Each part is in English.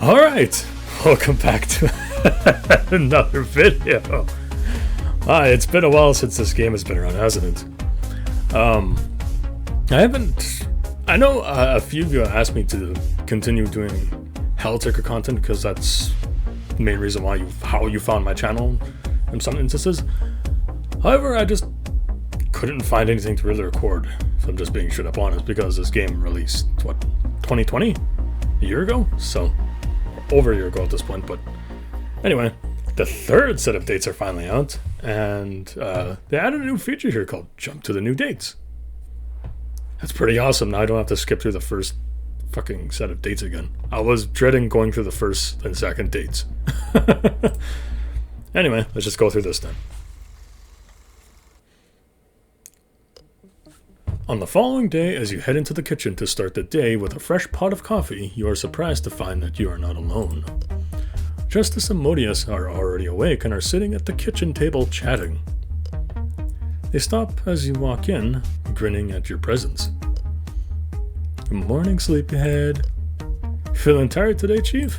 Alright, welcome back to another video. It's been a while since this game has been around, hasn't it? I know a few of you asked me to continue doing Helltaker content because that's the main reason how you found my channel in some instances. However, I just couldn't find anything to really record, if I'm just being straight up honest, because this game released, 2020? A year ago? So, over a year ago at this point, but anyway, the third set of dates are finally out, and they added a new feature here called Jump to the New Dates. That's pretty awesome. Now I don't have to skip through the first fucking set of dates again. I was dreading going through the first and second dates. Anyway, let's just go through this then. On the following day, as you head into the kitchen to start the day with a fresh pot of coffee, you are surprised to find that you are not alone. Justice and Modius are already awake and are sitting at the kitchen table chatting. They stop as you walk in, grinning at your presence. Good morning, sleepyhead. Feeling tired today, Chief?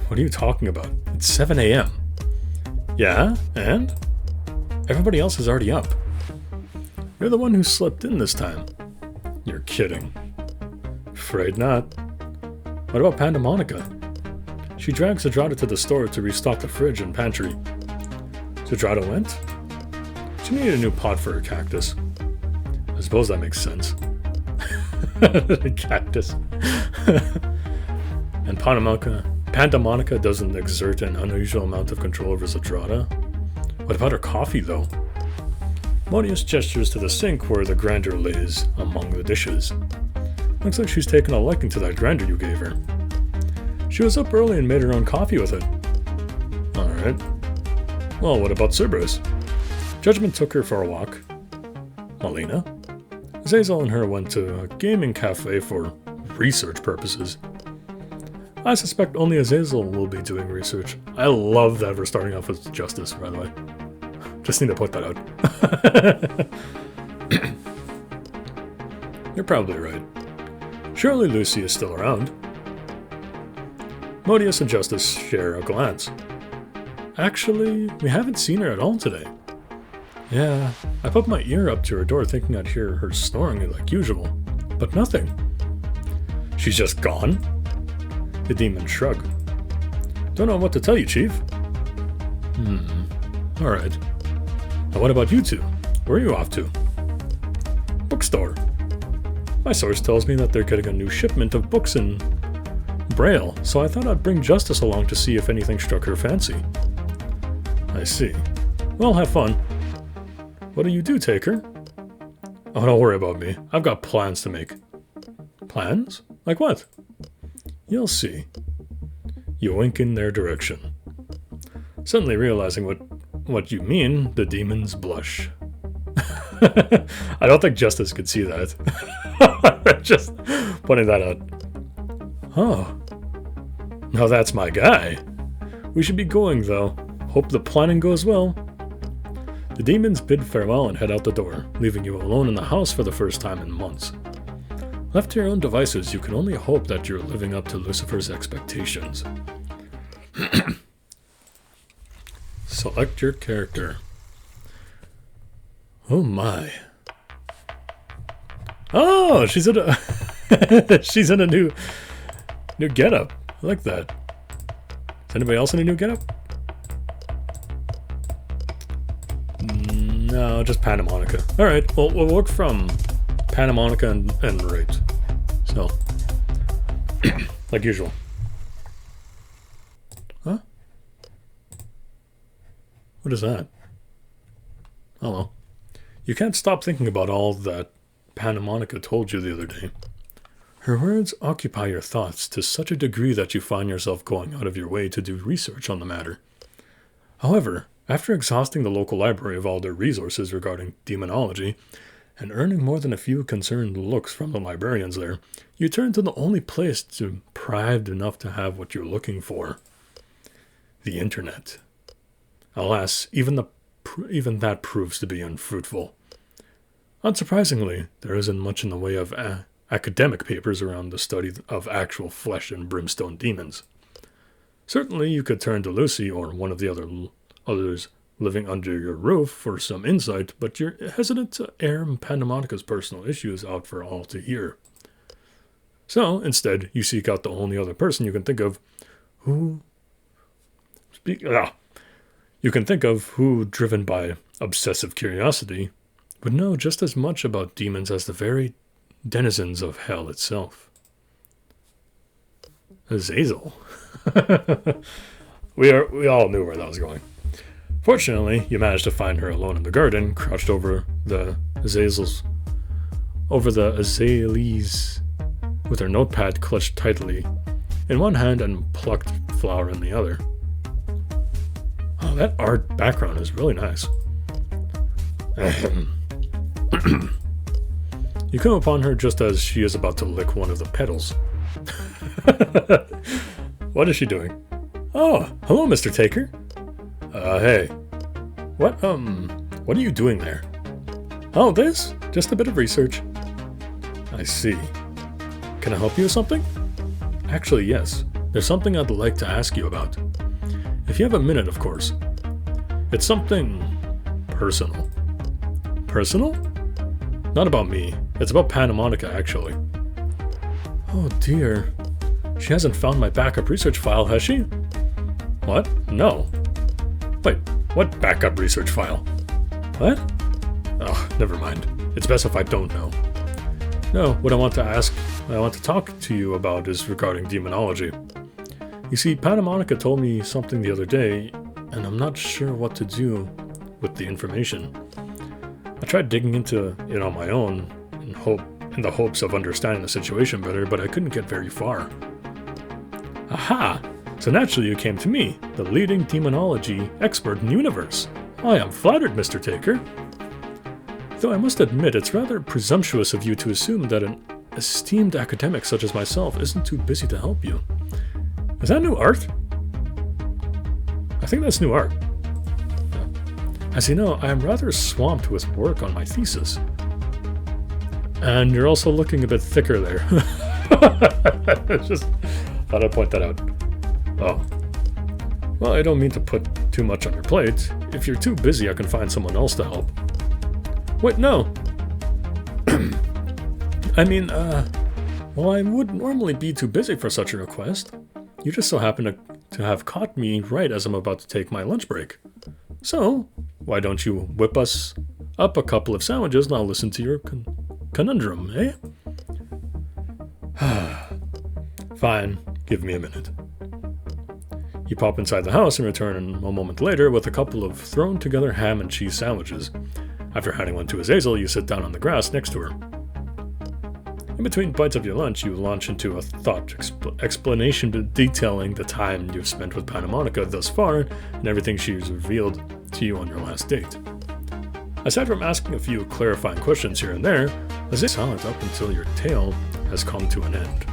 What are you talking about? It's 7 a.m. Yeah, and? Everybody else is already up. You're the one who slept in this time. You're kidding. Afraid not. What about Pandemonica? She drags Zadrada to the store to restock the fridge and pantry. Zadrada went? She needed a new pot for her cactus. I suppose that makes sense. Cactus. And Pandemonica doesn't exert an unusual amount of control over Zadrada. What about her coffee, though? Modius gestures to the sink where the grinder lays among the dishes. Looks like she's taken a liking to that grinder you gave her. She was up early and made her own coffee with it. Alright. Well, what about Cerberus? Judgment took her for a walk. Melina? Azazel and her went to a gaming cafe for research purposes. I suspect only Azazel will be doing research. I love that we're starting off with Justice, by the way. Just need to put that out. You're probably right. Surely Lucy is still around. Modius and Justice share a glance. Actually, we haven't seen her at all today. Yeah, I put my ear up to her door thinking I'd hear her snoring like usual, but nothing. She's just gone? The demon shrugged. Don't know what to tell you, Chief. Alright. Now what about you two? Where are you off to? Bookstore. My source tells me that they're getting a new shipment of books in Braille, so I thought I'd bring Justice along to see if anything struck her fancy. I see. Well, have fun. What do you do, Taker? Oh, don't worry about me. I've got plans to make. Plans? Like what? You'll see. You wink in their direction. Suddenly realizing what you mean, the demons blush. I don't think Justice could see that. Just pointing that out. Oh. Now that's my guy. We should be going, though. Hope the planning goes well. The demons bid farewell and head out the door, leaving you alone in the house for the first time in months. Left to your own devices, you can only hope that you're living up to Lucifer's expectations. Select your character. Oh my. Oh, she's in a she's in a new getup. I like that. Is anybody else in a new getup? No, just Pandemonica. Alright, well, we'll work from Pandemonica and Right. So, like usual. Huh? What is that? Oh well. You can't stop thinking about all that Pandemonica told you the other day. Her words occupy your thoughts to such a degree that you find yourself going out of your way to do research on the matter. However, after exhausting the local library of all their resources regarding demonology, and earning more than a few concerned looks from the librarians there, you turn to the only place deprived enough to have what you're looking for. The internet. Alas, even that proves to be unfruitful. Unsurprisingly, there isn't much in the way of academic papers around the study of actual flesh and brimstone demons. Certainly you could turn to Lucy or one of the others living under your roof for some insight, but you're hesitant to air Pandemonica's personal issues out for all to hear. So, instead, you seek out the only other person you can think of who... You can think of who, driven by obsessive curiosity, would know just as much about demons as the very denizens of hell itself. Azazel. We all knew where that was going. Fortunately, you managed to find her alone in the garden, crouched over the azaleas, with her notepad clutched tightly in one hand and plucked flower in the other. Oh, that art background is really nice. You come upon her just as she is about to lick one of the petals. What is she doing? Oh, hello, Mr. Taker. Hey. What are you doing there? Oh, this? Just a bit of research. I see. Can I help you with something? Actually, yes. There's something I'd like to ask you about. If you have a minute, of course. It's something personal. Personal? Not about me. It's about Pandemonica, actually. Oh dear. She hasn't found my backup research file, has she? What? No. Wait, what backup research file? What? Oh, never mind. It's best if I don't know. No, what I want to talk to you about is regarding demonology. You see, Pandemonica told me something the other day, and I'm not sure what to do with the information. I tried digging into it on my own in the hopes of understanding the situation better, but I couldn't get very far. Aha! So naturally you came to me, the leading demonology expert in the universe. I am flattered, Mr. Taker. Though I must admit it's rather presumptuous of you to assume that an esteemed academic such as myself isn't too busy to help you. Is that new art? I think that's new art. As you know, I am rather swamped with work on my thesis. And you're also looking a bit thicker there. Just thought I'd point that out. Oh. Well, I don't mean to put too much on your plate. If you're too busy, I can find someone else to help. Wait, no. I mean, well, I wouldn't normally be too busy for such a request. You just so happen to have caught me right as I'm about to take my lunch break. So, why don't you whip us up a couple of sandwiches and I'll listen to your conundrum, eh? Fine, give me a minute. You pop inside the house and return a moment later with a couple of thrown together ham and cheese sandwiches. After handing one to Azazel, you sit down on the grass next to her. In between bites of your lunch, you launch into a thought explanation detailing the time you've spent with Pandemonica thus far and everything she's revealed to you on your last date. Aside from asking a few clarifying questions here and there, Azazel is silent up until your tale has come to an end.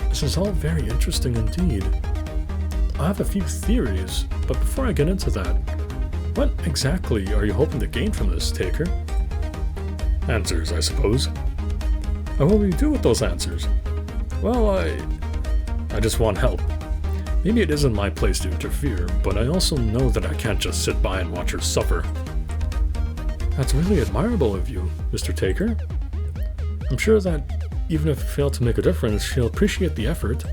This is all very interesting indeed. I have a few theories, but before I get into that, what exactly are you hoping to gain from this, Taker? Answers, I suppose. And what will you do with those answers? Well, I just want help. Maybe it isn't my place to interfere, but I also know that I can't just sit by and watch her suffer. That's really admirable of you, Mr. Taker. I'm sure that even if you fail to make a difference, she'll appreciate the effort.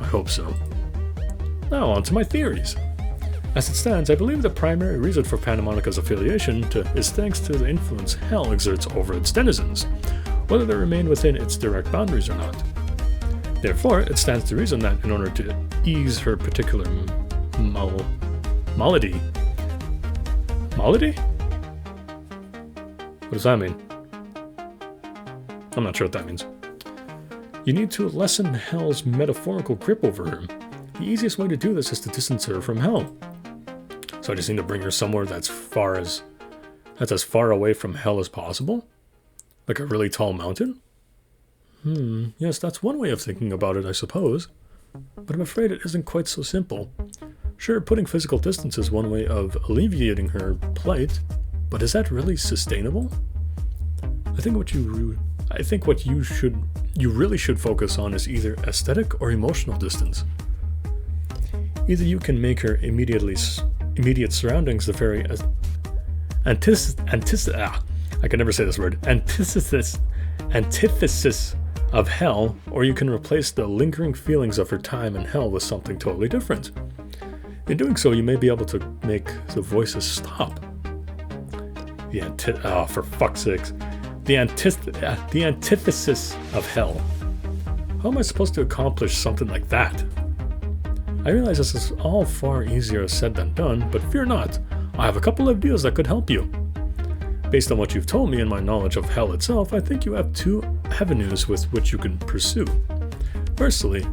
I hope so. Now on to my theories. As it stands, I believe the primary reason for Pandemonica's affiliation is thanks to the influence Hell exerts over its denizens, whether they remain within its direct boundaries or not. Therefore, it stands to reason that in order to ease her particular malady? Malady? What does that mean? I'm not sure what that means. You need to lessen Hell's metaphorical grip over her. The easiest way to do this is to distance her from Hell. So I just need to bring her somewhere that's as far away from Hell as possible? Like a really tall mountain? Yes, that's one way of thinking about it, I suppose. But I'm afraid it isn't quite so simple. Sure, putting physical distance is one way of alleviating her plight, but is that really sustainable? I think what you I think what you really should focus on is either aesthetic or emotional distance. Either you can make her immediate surroundings the very I can never say this word, antithesis of hell, or you can replace the lingering feelings of her time in hell with something totally different. In doing so, you may be able to make the voices stop. For fuck's sakes. The antithesis of hell. How am I supposed to accomplish something like that? I realize this is all far easier said than done, but fear not. I have a couple of ideas that could help you. Based on what you've told me and my knowledge of hell itself, I think you have two avenues with which you can pursue. Firstly,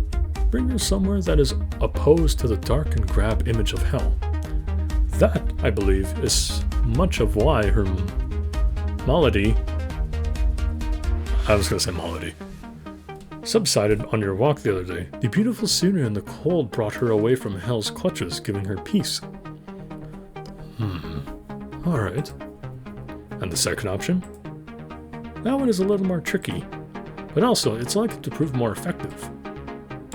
bring her somewhere that is opposed to the dark and drab image of hell. That, I believe, is much of why her malady subsided on your walk the other day. The beautiful scenery and the cold brought her away from hell's clutches, giving her peace. Alright. And the second option? That one is a little more tricky, but also it's likely to prove more effective.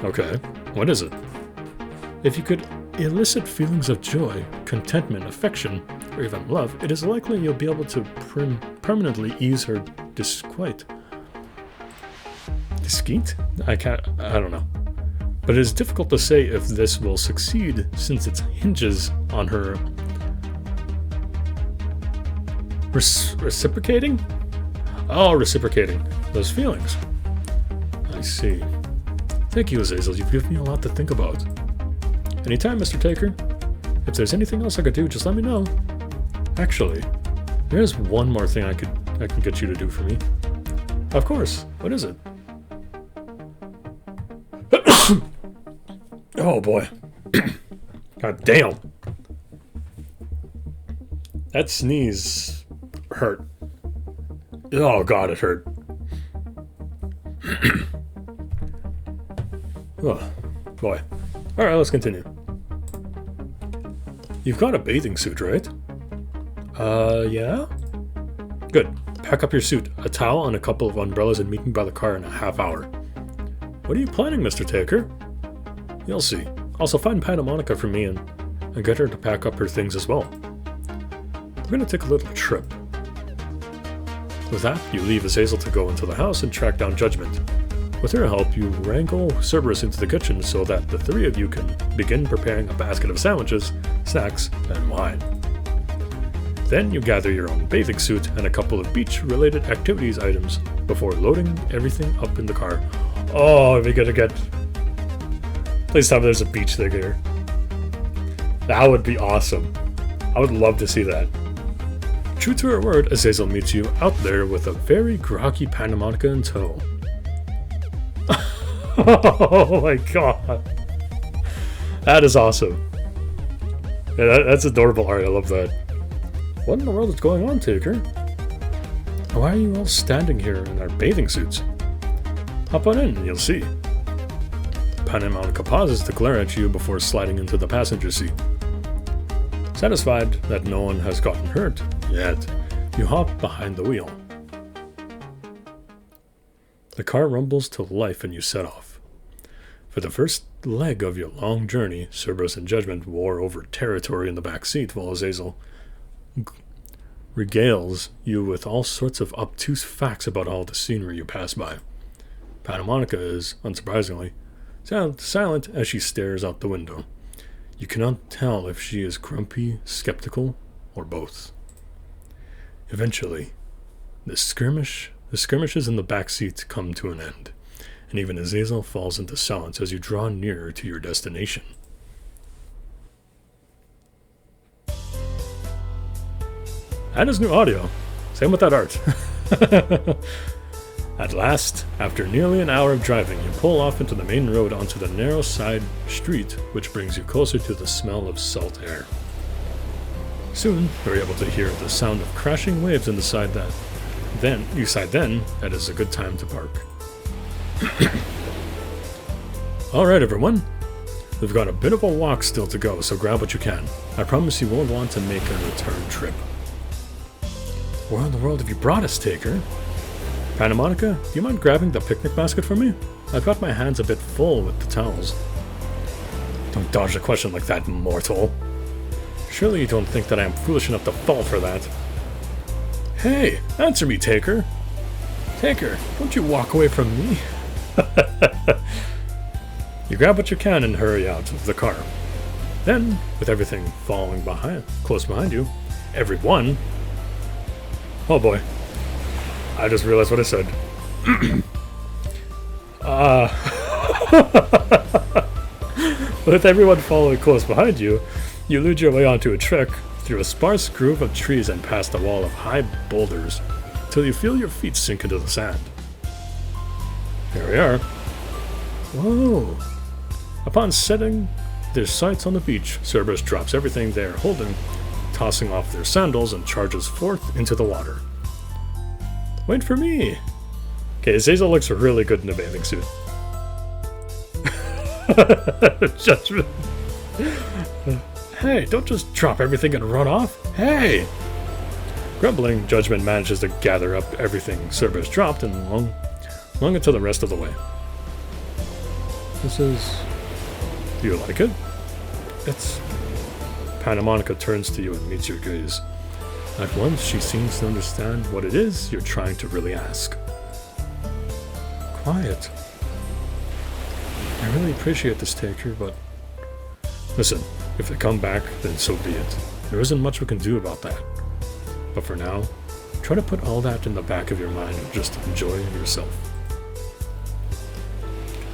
Okay, what is it? If you could elicit feelings of joy, contentment, affection, or even love, it is likely you'll be able to permanently ease her disquiet. Disquete? I don't know. But it is difficult to say if this will succeed since it hinges on her reciprocating? Oh, reciprocating those feelings. I see. Thank you, Azazel. You've given me a lot to think about. Anytime, Mr. Taker. If there's anything else I could do, just let me know. Actually, there's one more thing I can get you to do for me. Of course. What is it? Oh boy. God damn. That sneeze hurt. Oh god, it hurt. Oh boy. Alright, let's continue. You've got a bathing suit, right? Yeah? Good. Pack up your suit, a towel, and a couple of umbrellas and meet me by the car in a half hour. What are you planning, Mr. Taker? You'll see. Also find Pandemonica for me and get her to pack up her things as well. We're gonna take a little trip. With that, you leave Azazel to go into the house and track down Judgment. With her help, you wrangle Cerberus into the kitchen so that the three of you can begin preparing a basket of sandwiches, snacks, and wine. Then you gather your own bathing suit and a couple of beach-related activities items before loading everything up in the car. Oh, we gotta get... Please tell me there's a beach thing here. That would be awesome. I would love to see that. True to her word, Azazel meets you out there with a very groggy Pandemonica in tow. Oh my god. That is awesome. Yeah, that's adorable art. I love that. What in the world is going on, Taker? Why are you all standing here in our bathing suits? Hop on in and you'll see. Pandemonica pauses to glare at you before sliding into the passenger seat. Satisfied that no one has gotten hurt yet, you hop behind the wheel. The car rumbles to life and you set off. For the first leg of your long journey, Cerberus and Judgment war over territory in the back seat while Azazel regales you with all sorts of obtuse facts about all the scenery you pass by. Pandemonica is, unsurprisingly, silent as she stares out the window. You cannot tell if she is grumpy, skeptical, or both. Eventually, the skirmishes in the back seats come to an end, and even Azazel falls into silence as you draw nearer to your destination. That is new audio. Same with that art. At last, after nearly an hour of driving, you pull off into the main road onto the narrow side street, which brings you closer to the smell of salt air. Soon, you're able to hear the sound of crashing waves in the side that is a good time to park. Alright everyone, we've got a bit of a walk still to go, so grab what you can. I promise you won't want to make a return trip. Where in the world have you brought us, Taker? Pandemonica, do you mind grabbing the picnic basket for me? I've got my hands a bit full with the towels. Don't dodge a question like that, mortal. Surely you don't think that I am foolish enough to fall for that. Hey, answer me, Taker. Taker, don't you walk away from me. You grab what you can and hurry out of the car. Then, with everything falling close behind you, everyone... Oh boy. I just realized what I said. With everyone following close behind you, you lead your way onto a trek through a sparse groove of trees and past a wall of high boulders, till you feel your feet sink into the sand. Here we are. Whoa! Upon setting their sights on the beach, Cerberus drops everything they are holding, tossing off their sandals, and charges forth into the water. Wait for me! Okay, Azazel looks really good in a bathing suit. Judgment. Hey, don't just drop everything and run off. Hey! Grumbling, Judgment manages to gather up everything Cerberus dropped and lung it to the rest of the way. This is... Do you like it? It's... Pandemonica turns to you and meets your gaze. At once, she seems to understand what it is you're trying to really ask. Quiet. I really appreciate this, Taker, but... Listen, if they come back, then so be it. There isn't much we can do about that. But for now, try to put all that in the back of your mind and just enjoy yourself.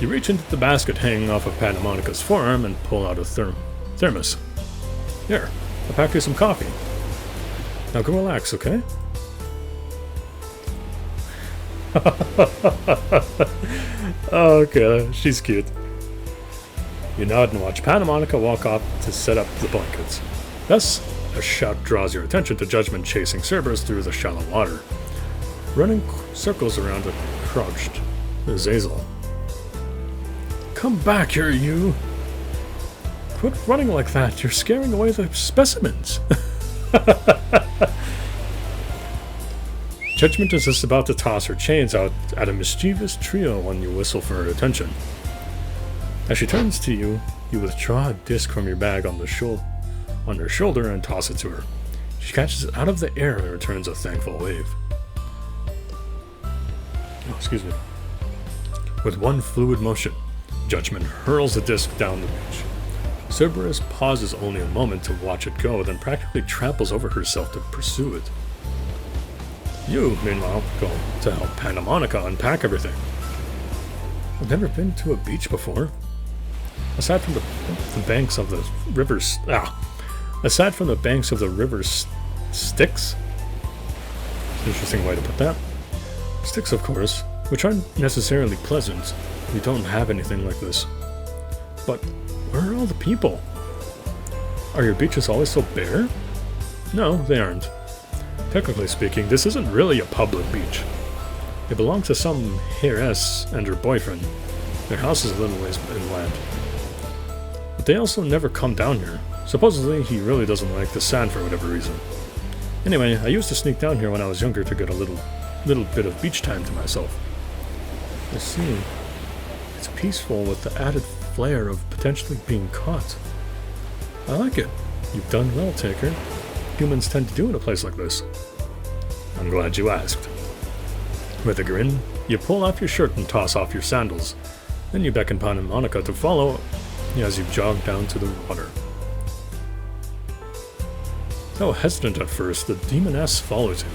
You reach into the basket hanging off of Pandemonica's forearm and pull out a thermos. Here, I'll pack you some coffee. Now go relax, okay? Okay, she's cute. You nod and watch Pandemonica walk off to set up the blankets. Thus, a shout draws your attention to Judgment chasing Cerberus through the shallow water, running circles around a crouched Azazel. Come back here, you! Quit running like that, you're scaring away the specimens! Judgment is just about to toss her chains out at a mischievous trio when you whistle for her attention. As she turns to you, you withdraw a disc from your bag on her shoulder and toss it to her. She catches it out of the air and returns a thankful wave. Oh, excuse me. With one fluid motion, Judgment hurls the disc down the beach. Cerberus pauses only a moment to watch it go, then practically tramples over herself to pursue it. You, meanwhile, go to help Pandemonica unpack everything. I've never been to a beach before. Aside from the banks of the rivers... Aside from the banks of the river Styx? Interesting way to put that. Styx, of course, which aren't necessarily pleasant. We don't have anything like this. But where are all the people? Are your beaches always so bare? No, they aren't. Technically speaking, this isn't really a public beach. It belongs to some heiress and her boyfriend. Their house is a little ways inland. But they also never come down here. Supposedly, he really doesn't like the sand for whatever reason. Anyway, I used to sneak down here when I was younger to get a little bit of beach time to myself. I see. It's peaceful with the added flair of potentially being caught. I like it. You've done well, Taker. Humans tend to do in a place like this. I'm glad you asked. With a grin, you pull off your shirt and toss off your sandals. Then you beckon Pandemonica to follow as you jog down to the water. Though hesitant at first, the demoness follows you.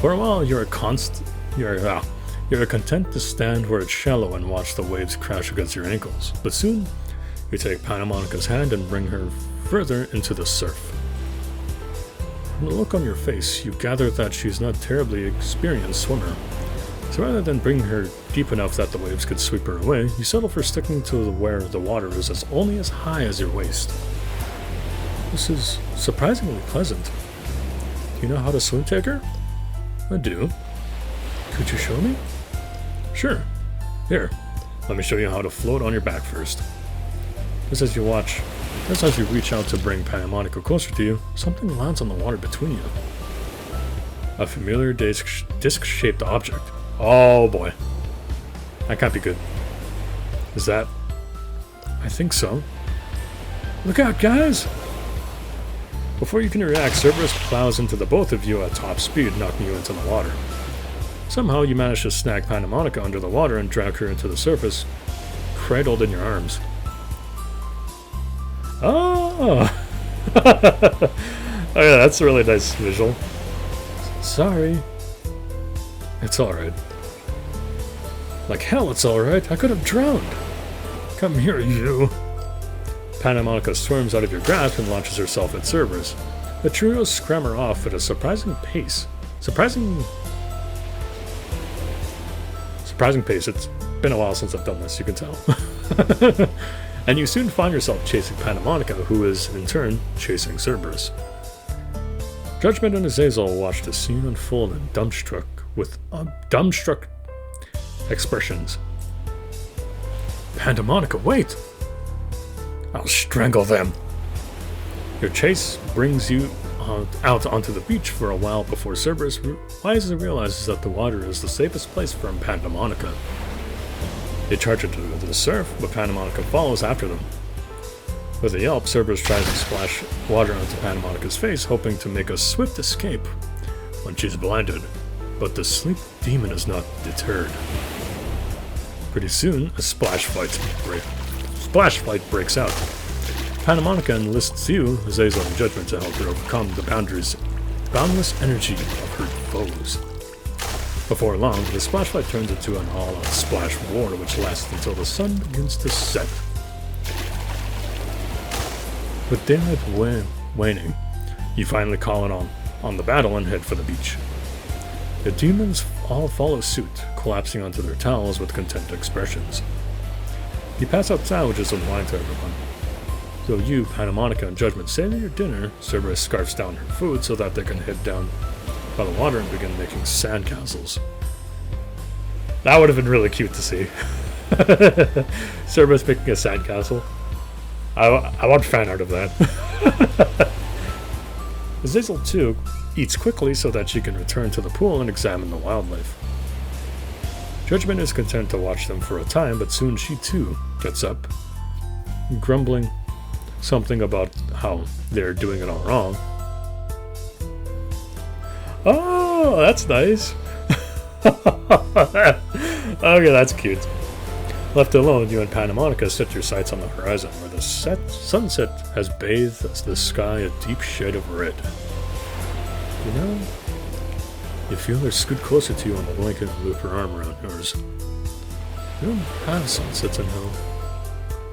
For a while, you're content to stand where it's shallow and watch the waves crash against your ankles. But soon, you take Pandemonica's hand and bring her further into the surf. From the look on your face, you gather that she's not a terribly experienced swimmer. So rather than bring her deep enough that the waves could sweep her away, you settle for sticking to where the water is only as high as your waist. This is surprisingly pleasant. Do you know how to swim, Taker? I do. Could you show me? Sure. Here, let me show you how to float on your back first. Just as you reach out to bring Pandemonica closer to you, something lands on the water between you. A familiar disc-shaped object. Oh boy. That can't be good. Is that? I think so. Look out, guys! Before you can react, Cerberus plows into the both of you at top speed, knocking you into the water. Somehow you manage to snag Pandemonica under the water and drag her into the surface, cradled in your arms. Oh! Oh yeah, that's a really nice visual. Sorry. It's alright. Like hell, it's alright. I could have drowned. Come here, you. Pandemonica swarms out of your grasp and launches herself at Cerberus. The trio scramble off at a surprising pace. Surprising pace. It's been a while since I've done this, you can tell. And you soon find yourself chasing Pandemonica, who is, in turn, chasing Cerberus. Judgment and Azazel watch the scene unfold in dumbstruck expressions. Pandemonica, wait! I'll strangle them! Your chase brings you out onto the beach for a while before Cerberus wisely realizes that the water is the safest place for Pandemonica. They charge into the surf, but Pandemonica follows after them. With a yelp, Cerberus tries to splash water onto Pandemonica's face, hoping to make a swift escape when she's blinded. But the sleep demon is not deterred. Pretty soon, a splash fight breaks out. Pandemonica enlists you, Azazel, and Judgment to help her overcome the boundless energy of her foes. Before long, the splash fight turns into an all-out splash war which lasts until the sun begins to set. With daylight waning, you finally call it on the battle and head for the beach. The demons all follow suit, collapsing onto their towels with content expressions. You pass out sandwiches and wine to everyone. Though you, Pandemonica, and Judgment savor your dinner, Cerberus scarfs down her food so that they can head down by the water and begin making sandcastles. That would have been really cute to see. Cerberus making a sandcastle. I want fan art of that. Azazel, too, eats quickly so that she can return to the pool and examine the wildlife. Judgment is content to watch them for a time, but soon she, too, gets up, grumbling something about how they're doing it all wrong. Oh, that's nice. Okay, that's cute. Left alone, you and Pandemonica set your sights on the horizon, where the sunset has bathed the sky a deep shade of red. You know, you feel her scoot closer to you on the blanket and loop her arm around yours. You don't have sunsets in hell.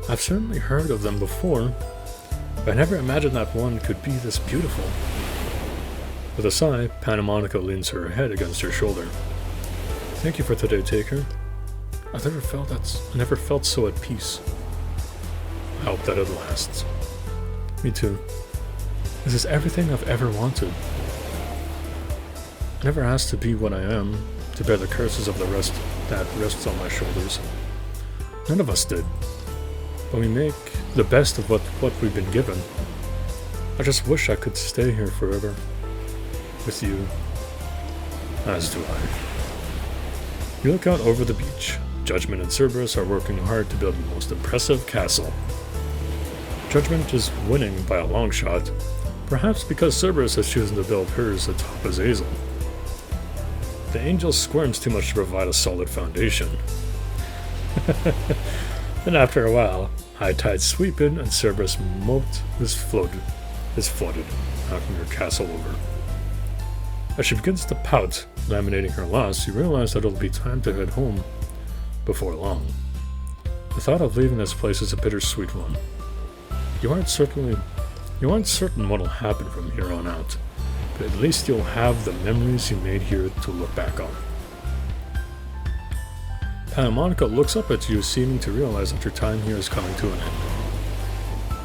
I've certainly heard of them before, but I never imagined that one could be this beautiful. With a sigh, Pandemonica leans her head against your shoulder. Thank you for today, Taker. I've never felt so at peace. I hope that it lasts. Me too. This is everything I've ever wanted. I never asked to be what I am, to bear the curses of the rest that rests on my shoulders. None of us did. But we make the best of what we've been given. I just wish I could stay here forever. With you. As do I. You look out over the beach. Judgment and Cerberus are working hard to build the most impressive castle. Judgment is winning by a long shot, perhaps because Cerberus has chosen to build hers atop Azazel. The angel squirms too much to provide a solid foundation. And after a while, high tides sweep in and Cerberus' moat is flooded, knocking her castle over. As she begins to pout, laminating her loss, you realize that it'll be time to head home before long. The thought of leaving this place is a bittersweet one. You aren't certain what'll happen from here on out, but at least you'll have the memories you made here to look back on. Pandemonica looks up at you, seeming to realize that your time here is coming to an end.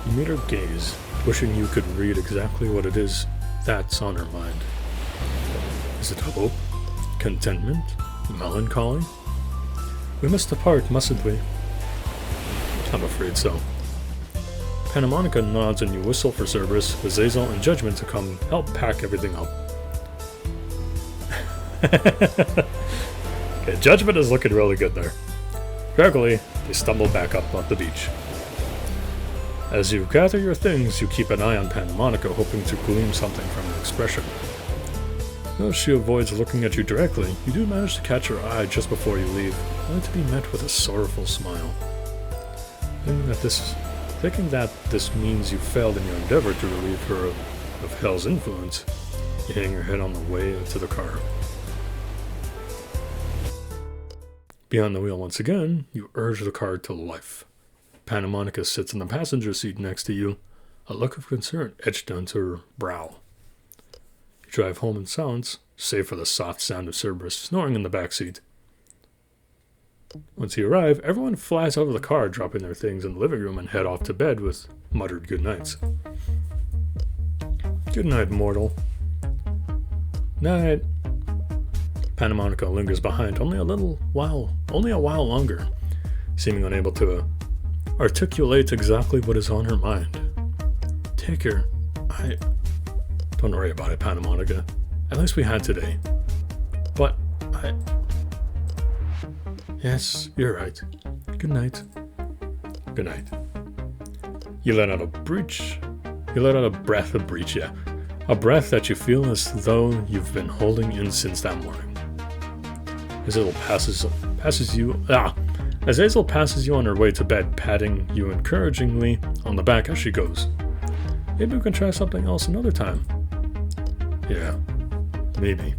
You meet her gaze, wishing you could read exactly what it is that's on her mind. Is it hope? Contentment? Melancholy? We must depart, mustn't we? I'm afraid so. Pandemonica nods and you whistle for Cerberus, Azazel, and Judgment to come help pack everything up. Okay, Judgment is looking really good there. Gradually, they stumble back up on the beach. As you gather your things, you keep an eye on Pandemonica, hoping to glean something from her expression. Though she avoids looking at you directly, you do manage to catch her eye just before you leave, only to be met with a sorrowful smile. Thinking that this means you failed in your endeavor to relieve her of Hell's influence, you hang your head on the way to the car. Behind the wheel once again, you urge the car to life. Pandemonica sits in the passenger seat next to you, a look of concern etched onto her brow. You drive home in silence, save for the soft sound of Cerberus snoring in the back seat. Once you arrive, everyone flies out of the car, dropping their things in the living room and head off to bed with muttered goodnights. Good night, mortal. Night. Pandemonica lingers behind only a while longer, seeming unable to articulate exactly what is on her mind. Taker, don't worry about it, Pandemonica. At least we had today. But yes, you're right. Good night. Good night. You let out a breath, yeah. A breath that you feel as though you've been holding in since that morning. As Hazel passes you on her way to bed, patting you encouragingly on the back as she goes. Maybe we can try something else another time. Yeah, maybe.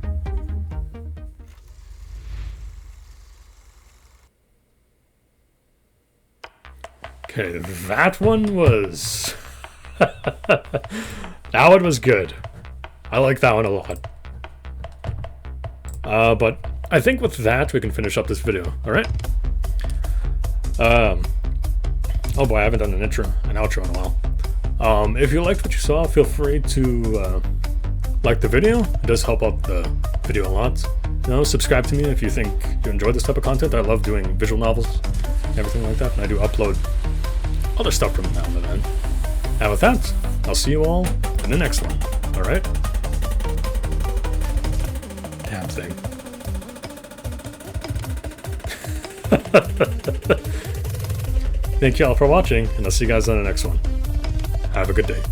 Okay, that one was... that one was good. I like that one a lot. But I think with that, we can finish up this video, alright? Oh boy, I haven't done an outro in a while. If you liked what you saw, feel free to like the video. It does help out the video a lot. Subscribe to me if you think you enjoy this type of content. I love doing visual novels and everything like that, and I do upload other stuff from now and then. And with that, I'll see you all in the next one, alright? Damn thing. Thank you all for watching, and I'll see you guys on the next one. Have a good day.